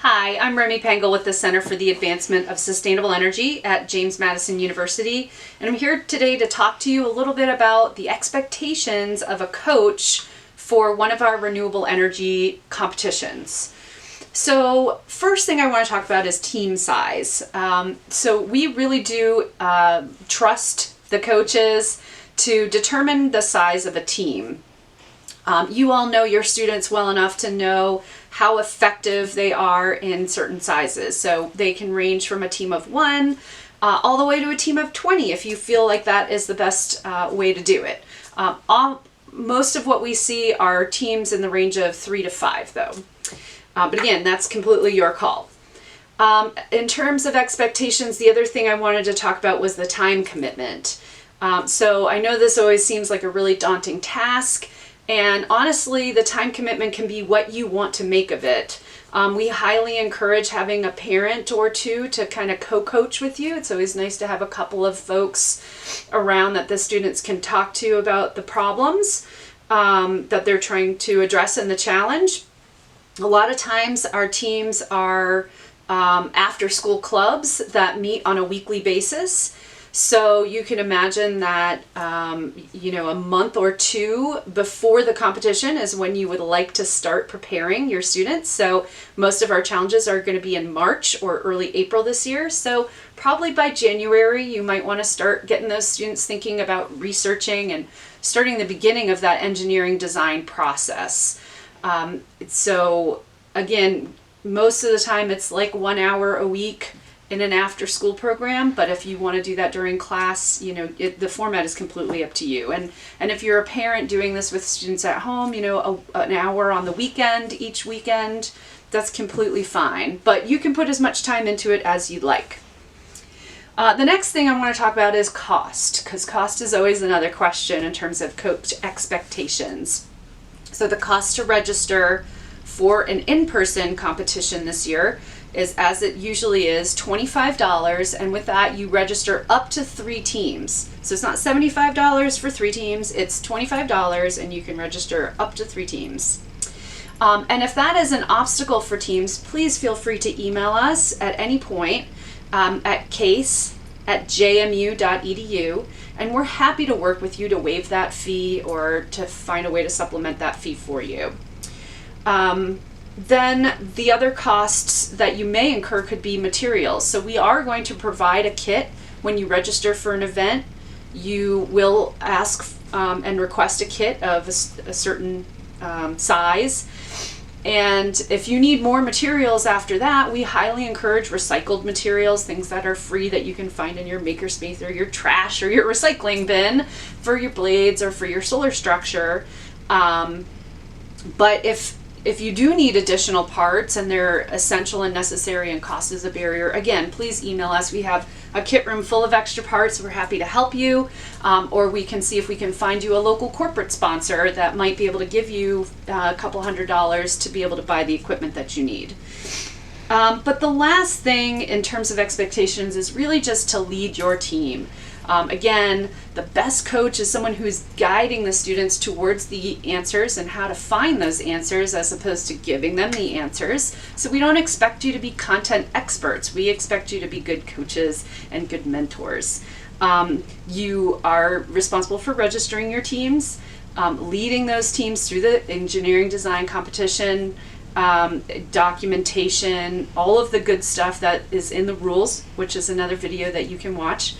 Hi, I'm Remy Pengel with the Center for the Advancement of Sustainable Energy at James Madison University, and I'm here today to talk to you a little bit about the expectations of a coach for one of our renewable energy competitions. So first thing I want to talk about is team size. So we really do trust the coaches to determine the size of a team. You all know your students well enough to know how effective they are in certain sizes. So they can range from a team of 1 all the way to a team of 20 if you feel like that is the best way to do it. Most of what we see are teams in the range of 3 to 5 though. But again, that's completely your call. In terms of expectations, the other thing I wanted to talk about was the time commitment. So I know this always seems like a really daunting task. And honestly, the time commitment can be what you want to make of it. We highly encourage having a parent or two to kind of co-coach with you. It's always nice to have a couple of folks around that the students can talk to about the problems that they're trying to address in the challenge. A lot of times our teams are after school clubs that meet on a weekly basis. So you can imagine that, a month or two before the competition is when you would like to start preparing your students. So most of our challenges are going to be in March or early April this year. So probably by January, you might want to start getting those students thinking about researching and starting the beginning of that engineering design process. So again, most of the time it's like 1 hour a week in an after-school program, but if you want to do that during class, the format is completely up to you. And if you're a parent doing this with students at home, an hour on the weekend, each weekend, that's completely fine. But you can put as much time into it as you'd like. The next thing I want to talk about is cost, because cost is always another question in terms of coach expectations. So the cost to register for an in-person competition this year is, as it usually is, $25, and with that you register up to 3 teams. So it's not $75 for 3 teams, it's $25 and you can register up to 3 teams. And if that is an obstacle for teams, please feel free to email us at any point at case@jmu.edu, and we're happy to work with you to waive that fee or to find a way to supplement that fee for you. Then the other costs that you may incur could be materials. So we are going to provide a kit when you register for an event. You will ask and request a kit of a certain size. And if you need more materials after that, we highly encourage recycled materials, things that are free that you can find in your makerspace or your trash or your recycling bin for your blades or for your solar structure. But if you do need additional parts and they're essential and necessary and cost is a barrier, again, please email us. We have a kit room full of extra parts. We're happy to help you, or we can see if we can find you a local corporate sponsor that might be able to give you a couple $100s to be able to buy the equipment that you need. But the last thing in terms of expectations is really just to lead your team. Again, the best coach is someone who's guiding the students towards the answers and how to find those answers as opposed to giving them the answers. So we don't expect you to be content experts. We expect you to be good coaches and good mentors. You are responsible for registering your teams, leading those teams through the engineering design competition, documentation, all of the good stuff that is in the rules, which is another video that you can watch.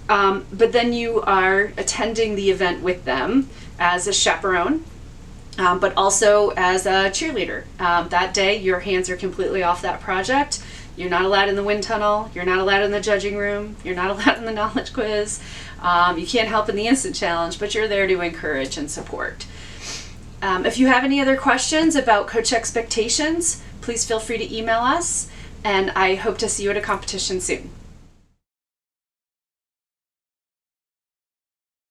But then you are attending the event with them as a chaperone, but also as a cheerleader. That day, your hands are completely off that project. You're not allowed in the wind tunnel. You're not allowed in the judging room. You're not allowed in the knowledge quiz. You can't help in the instant challenge, but you're there to encourage and support. If you have any other questions about coach expectations, please feel free to email us, and I hope to see you at a competition soon.